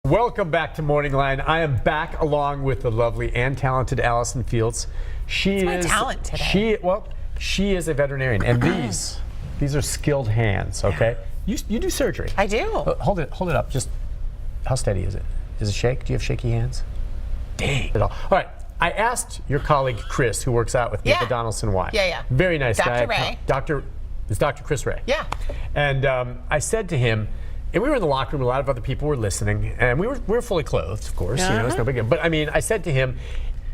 Welcome back to Morning Line. I am back along with the lovely and talented Allison Fields. She That's is my talent today. She is a veterinarian, and these are skilled hands. Okay, you do surgery. I do. Hold it up. Just how steady is it? Does it shake? Do you have shaky hands? Dang. All right. I asked your colleague Chris, who works out with me at the Donaldson Y. Yeah. Very nice guy. Dr. Ray. It's Dr. Chris Ray. Yeah. And I said to him, and we were in the locker room, a lot of other people were listening, and we were fully clothed, of course, you know, it's no big deal. But I mean, I said to him,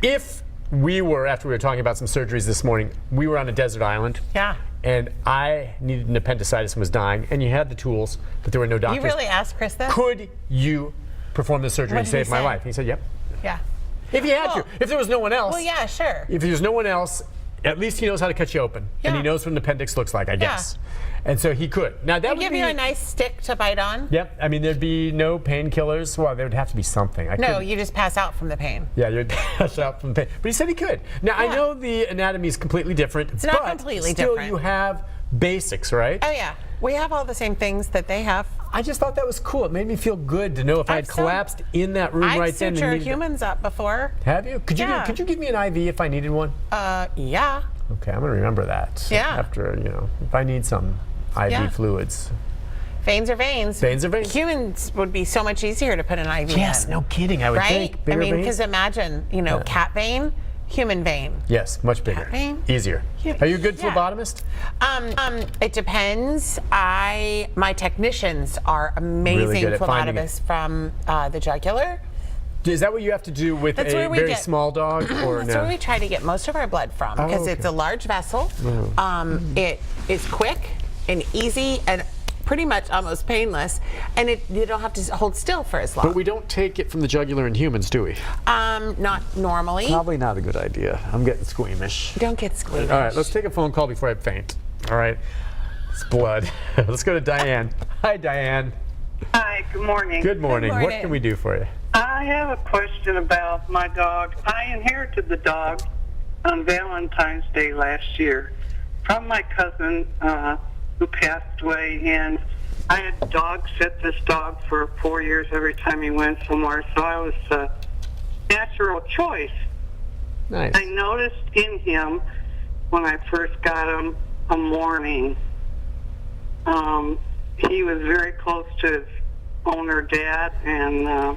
if we were, after we were talking about some surgeries this morning, we were on a desert island. Yeah. And I needed an appendicitis and was dying, and you had the tools, but there were no doctors. You really asked Chris this? Could you perform this surgery and save my life? And he said, yep. Yeah. If he had to. If there was no one else. Well, yeah, sure. If there's no one else, at least he knows how to cut you open. Yeah. And he knows what an appendix looks like, I guess. And so he could. Now that would give you a nice stick to bite on. Yep. I mean, there'd be no painkillers. Well, there would have to be something. No, you just pass out from the pain. Yeah, you'd pass out from the pain. But he said he could. Now, I know the anatomy is completely different. It's not completely different. different. Still, you have basics, right? Oh, yeah. We have all the same things that they have. I just thought that was cool. It made me feel good to know if I had collapsed in that room right then. I've sutured humans up before. Have you? Could you give me an IV if I needed one? Yeah. Okay, I'm going to remember that. Yeah. After, if I need some IV fluids. Veins are veins. Veins are veins. Humans would be so much easier to put an IV in. Yes, no kidding, I would think. Right? I mean, because imagine, cat vein, human vein. Yes, much bigger. Cat vein. Easier. Are you a good phlebotomist? It depends. My technicians are amazing phlebotomists from the jugular. Is that what you have to do with a very small dog? Or That's where we try to get most of our blood from, because it's a large vessel. It is quick and easy and pretty much almost painless, and you don't have to hold still for as long. But we don't take it from the jugular in humans, do we? Not normally. Probably not a good idea. I'm getting squeamish. Don't get squeamish. All right, let's take a phone call before I faint. All right, it's blood. Let's go to Diane. Hi, Diane. Hi, good morning. Good morning. Good morning. What can we do for you? I have a question about my dog. I inherited the dog on Valentine's Day last year from my cousin who passed away, and I had dog sit this dog for 4 years every time he went somewhere, so I was a natural choice. Nice. I noticed in him when I first got him a mourning. He was very close to his owner dad, and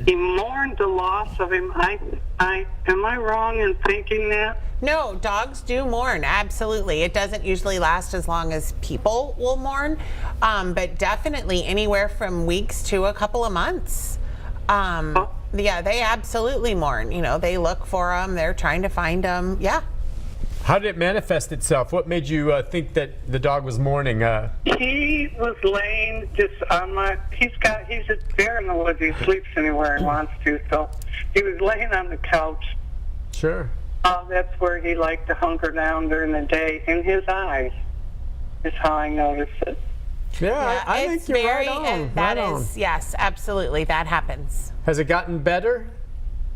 he mourned the loss of him. Am I wrong in thinking that? No, dogs do mourn, absolutely. It doesn't usually last as long as people will mourn, but definitely anywhere from weeks to a couple of months. Yeah, they absolutely mourn. They look for them, they're trying to find them. Yeah. How did it manifest itself? What made you think that the dog was mourning? He was laying just on he's a bear in the woods. He sleeps anywhere he wants to. So he was laying on the couch. Sure. That's where he liked to hunker down during the day. In his eyes is how I noticed it. Yeah, I think you're right on. That is, yes, absolutely. That happens. Has it gotten better?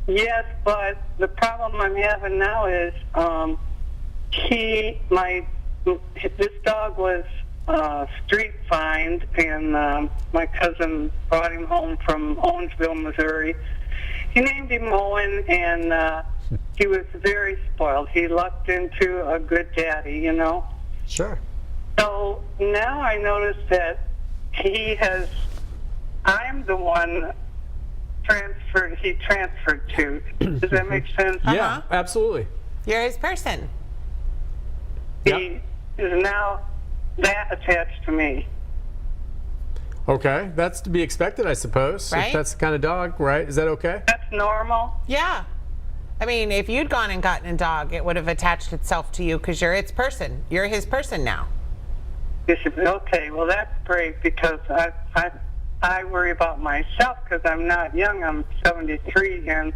Yes, but the problem I'm having now is this dog was street fined, and my cousin brought him home from Owensville, Missouri. He named him Owen, and he was very spoiled. He lucked into a good daddy, Sure. So now I notice that I'm the one he transferred to. Does that make sense? Yeah, absolutely. You're his person. He is now that attached to me. Okay, that's to be expected, I suppose. Right? If that's the kind of dog, right? Is that okay? That's normal. Yeah. I mean, if you'd gone and gotten a dog, it would have attached itself to you because you're its person. You're his person now. Okay, well, that's great, because I worry about myself because I'm not young. I'm 73, and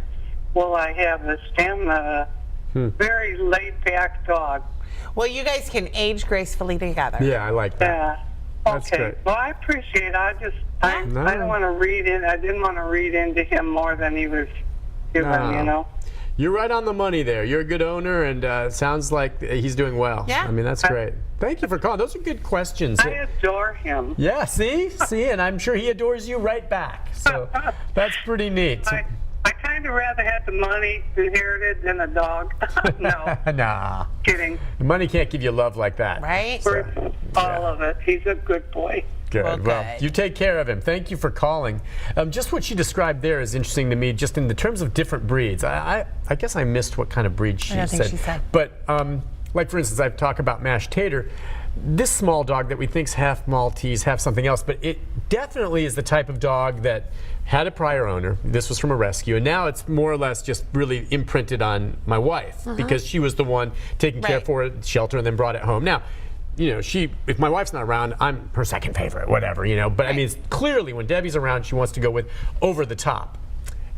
will I have a stamina? Very laid-back dog. Well, you guys can age gracefully together. Yeah, I like that. Yeah. That's Okay. great. Well, I appreciate it. I don't want to read in. I didn't want to read into him more than he was given, you're right on the money there. You're a good owner, and sounds like he's doing well. Yeah. I mean, that's great. Thank you for calling. Those are good questions. I adore him. Yeah, see, and I'm sure he adores you right back. So that's pretty neat. I kind of rather have the money inherited than a dog. No, Nah, kidding. the money can't give you love like that. Right? For all of it. He's a good boy. Good. Well, Well, good. you take care of him. Thank you for calling. Just what she described there is interesting to me, just in the terms of different breeds. I guess I missed what kind of breed she don't think she said. But, like, for instance, I've talked about Mashed Tater. This small dog that we think's half Maltese, half something else, but it definitely is the type of dog that had a prior owner. This was from a rescue, and now it's more or less just really imprinted on my wife because she was the one taking care Right. for it, shelter, and then brought it home. Now, if my wife's not around, I'm her second favorite, whatever, But I mean, it's clearly when Debbie's around, she wants to go with over the top.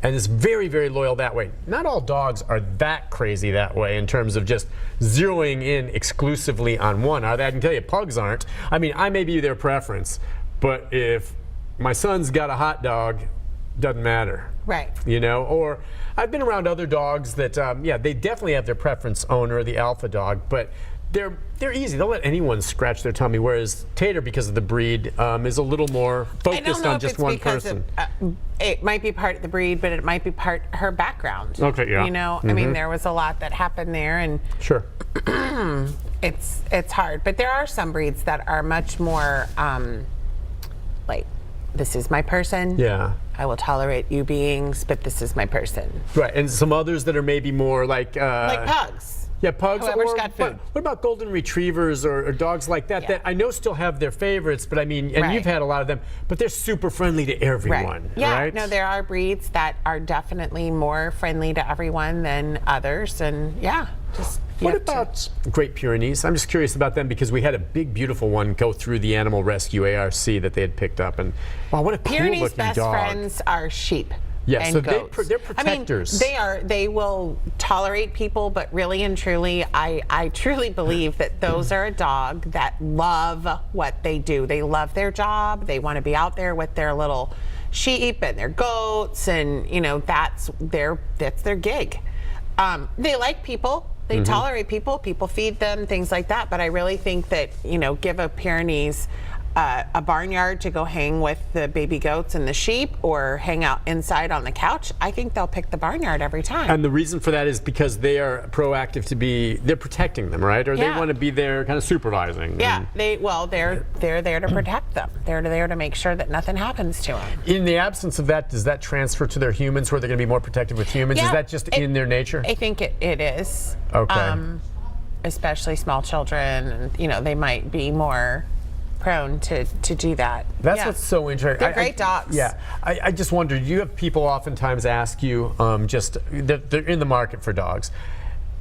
And is very, very loyal that way. Not all dogs are that crazy that way in terms of just zeroing in exclusively on one. I can tell you, pugs aren't. I mean, I may be their preference, but if my son's got a hot dog, doesn't matter. Right. Or I've been around other dogs that, they definitely have their preference owner, the alpha dog, but they're easy. They'll let anyone scratch their tummy, whereas Tater, because of the breed, is a little more I don't focused know on if just it's one because person. it might be part of the breed, but it might be part her background. Okay, yeah. I mean, there was a lot that happened there, and Sure. it's hard. But there are some breeds that are much more like, this is my person. Yeah. I will tolerate you beings, but this is my person. Right, and some others that are maybe more like Like pugs. yeah, pugs. Whoever's Or got food. what about golden retrievers or dogs like that? Yeah. That I know still have their favorites, but I mean, and Right. you've had a lot of them, but they're super friendly to everyone. Right. Yeah. Right? No, there are breeds that are definitely more friendly to everyone than others, and just. you What have to- about Great Pyrenees? I'm just curious about them because we had a big, beautiful one go through the animal rescue ARC that they had picked up, and wow, what a Pyrenees' cool-looking best dog! friends are sheep. Yeah, and so goats. they're protectors. I mean, they will tolerate people, but really and truly, I truly believe that those are a dog that love what they do. They love their job. They want to be out there with their little sheep and their goats, and that's their gig. They like people. They tolerate people. People feed them, things like that. But I really think that give a Pyrenees a barnyard to go hang with the baby goats and the sheep, or hang out inside on the couch, I think they'll pick the barnyard every time. And the reason for that is because they are proactive they're protecting them, right? Or they Yeah. want to be there kind of supervising. Yeah, they're there to protect them. They're there to make sure that nothing happens to them. In the absence of that, does that transfer to their humans where they're going to be more protective with humans? Yeah, Is that just in their nature? I think it is. Okay. Especially small children, and they might be more prone to do that. That's Yeah. what's so interesting. They're great dogs. Yeah, I just wonder. You have people oftentimes ask you, they're in the market for dogs,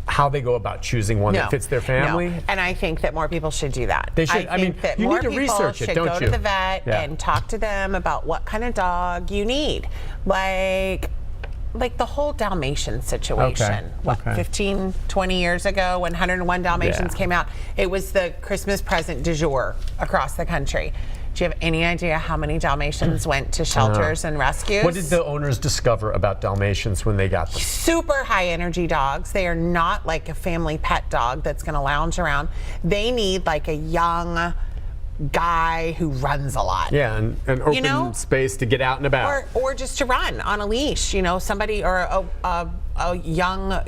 how they go about choosing one that fits their family. No. And I think that more people should do that. They should. I think that you more need to people research it, should don't go you? to the vet Yeah. and talk to them about what kind of dog you need. Like the whole Dalmatian situation. Okay. 15, 20 years ago when 101 Dalmatians Yeah. came out, it was the Christmas present du jour across the country. Do you have any idea how many Dalmatians went to shelters and rescues? What did the owners discover about Dalmatians when they got them? Super high energy dogs. They are not like a family pet dog that's going to lounge around. They need like a young guy who runs a lot. Yeah, and an open space to get out and about. Or just to run on a leash, somebody, or a young,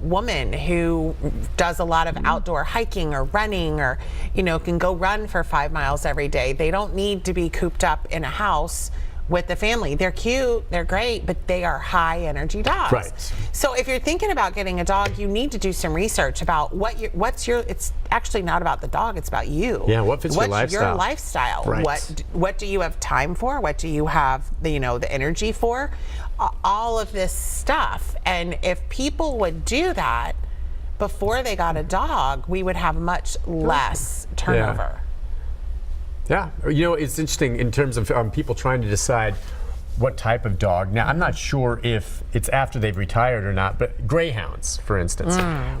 woman who does a lot of outdoor hiking or running, or, can go run for 5 miles every day. They don't need to be cooped up in a house with the family. They're cute, they're great, but they are high energy dogs. Right. So if you're thinking about getting a dog, you need to do some research about it's actually not about the dog, it's about you. Yeah, what fits your What's your lifestyle? lifestyle? Right. What do you have time for? What do you have the energy for? All of this stuff. And if people would do that before they got a dog, we would have much less turnover. Yeah, it's interesting in terms of people trying to decide what type of dog. Now, I'm not sure if it's after they've retired or not, but greyhounds, for instance,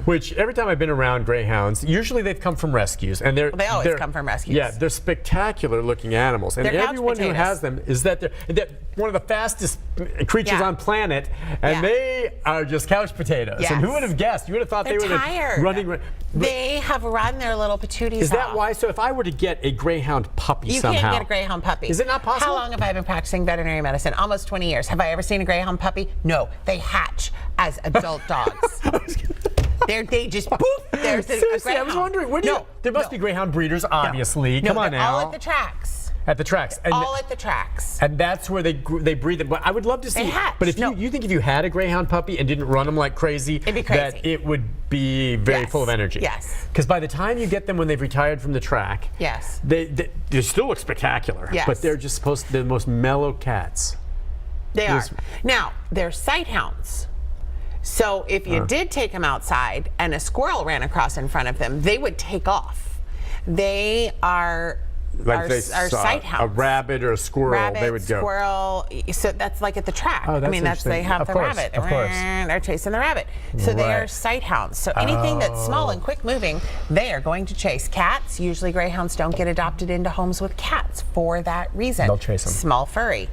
which every time I've been around greyhounds, usually they've come from rescues, and They always come from rescues. Yeah, they're spectacular looking animals, and They're couch everyone who potatoes. has them is that they're one of the fastest creatures Yeah. on planet, and Yeah. they are just couch potatoes. Yes. And who would have guessed? You would have thought They're they would tired. have running. They have run their little patooties Is that off. why? So if I were to get a greyhound puppy You somehow, can't get a greyhound puppy. Is it not possible? How long have I been practicing veterinary medicine? Almost 20 years. Have I ever seen a greyhound puppy? No. They hatch as adult dogs. They just poof. There's a Seriously, greyhound. I was wondering. There must be greyhound breeders, obviously. No, Come on they're now. all at the tracks. At the tracks. And All at the tracks. And that's where they breed them. But I would love to see. They hatch. But if No. you think if you had a greyhound puppy and didn't run them like crazy, It'd be crazy. that it would be very Yes. full of energy. Yes. Because by the time you get them when they've retired from the track, Yes. they still look spectacular. Yes. But they're just they're the most mellow cats. They are. Yes. Now, they're sight hounds. So if you did take them outside and a squirrel ran across in front of them, they would take off. They are Like sight hounds. a rabbit or a squirrel, Rabbit, they would go. squirrel. So that's like at the track. Oh, I that's mean, they interesting. have Of the course, rabbit. of course. They're chasing the rabbit. So they are Right. sight hounds. So anything that's small and quick moving, they are going to chase. Cats, usually greyhounds don't get adopted into homes with cats for that reason. They'll chase 'em. Small furry.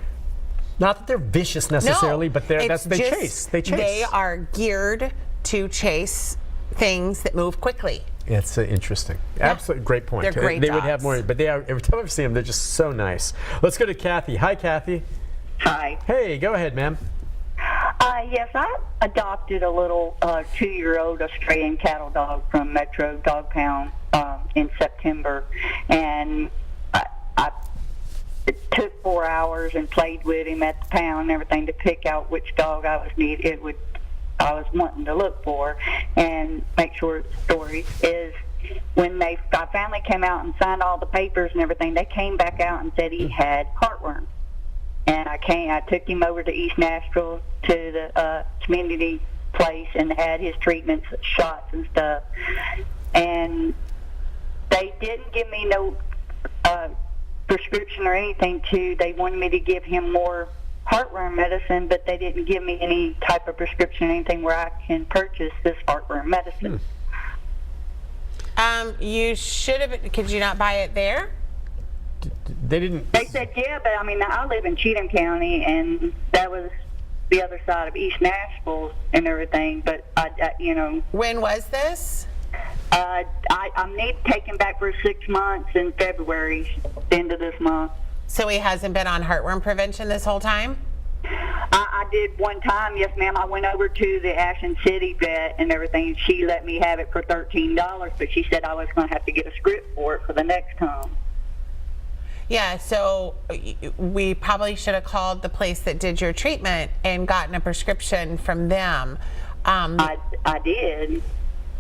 Not that they're vicious necessarily, No, but it's they just- chase. They chase. They are geared to chase things that move quickly. It's interesting. Absolutely great point. They're great They would have dogs. more, but they are. Every time I've seen them, they're just so nice. Let's go to Kathy. Hi, Kathy. Hi. Hey, go ahead, ma'am. Yes, I adopted a little 2-year-old Australian cattle dog from Metro Dog Pound in September, and it took 4 hours and played with him at the pound and everything to pick out which dog I was wanting to look for. And make sure the story is when I finally came out and signed all the papers and everything, they came back out and said he had heartworm. And I took him over to East Nashville to the community place and had his treatments, shots and stuff. And they didn't give me no prescription or anything they wanted me to give him more heartworm medicine, but they didn't give me any type of prescription or anything where I can purchase this heartworm medicine. You should have. Could you not buy it there? They didn't. They said, yeah, but I mean, I live in Cheatham County, and that was the other side of East Nashville and everything, but When was this? I need to take him back for 6 months in February, the end of this month. So he hasn't been on heartworm prevention this whole time? I did one time, yes, ma'am. I went over to the Ashen City vet and everything. She let me have it for $13, but she said I was going to have to get a script for it for the next time. Yeah, so we probably should have called the place that did your treatment and gotten a prescription from them. I did,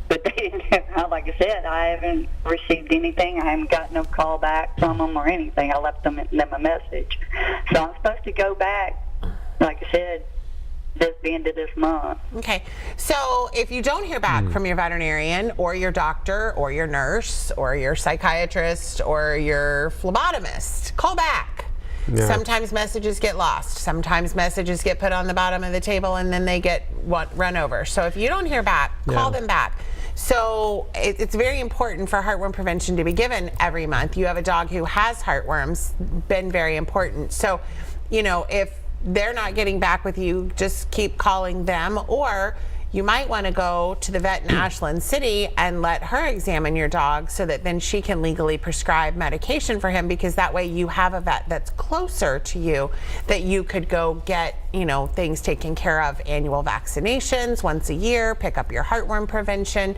but they didn't have, like I said, I haven't received anything. I haven't got no call back from them or anything. I left them a message. So I'm supposed to go back, like I said, the end of this month. Okay, so if you don't hear back from your veterinarian or your doctor or your nurse or your psychiatrist or your phlebotomist, call back. Yeah. Sometimes messages get lost. Sometimes messages get put on the bottom of the table and then they get run over. So if you don't hear back, call them back. So it's very important for heartworm prevention to be given every month. You have a dog who has heartworms, been very important. So, if they're not getting back with you, just keep calling them, or you might want to go to the vet in Ashland City and let her examine your dog so that then she can legally prescribe medication for him, because that way you have a vet that's closer to you that you could go get, things taken care of, annual vaccinations once a year, pick up your heartworm prevention.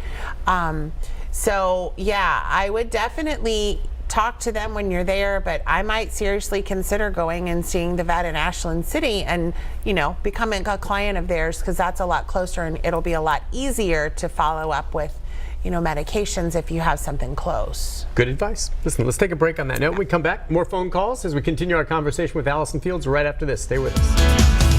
So yeah, I would definitely talk to them when you're there, but I might seriously consider going and seeing the vet in Ashland City and, becoming a client of theirs, because that's a lot closer and it'll be a lot easier to follow up with, medications if you have something close. Good advice. Listen, let's take a break on that note. When we come back, more phone calls as we continue our conversation with Allison Fields right after this. Stay with us.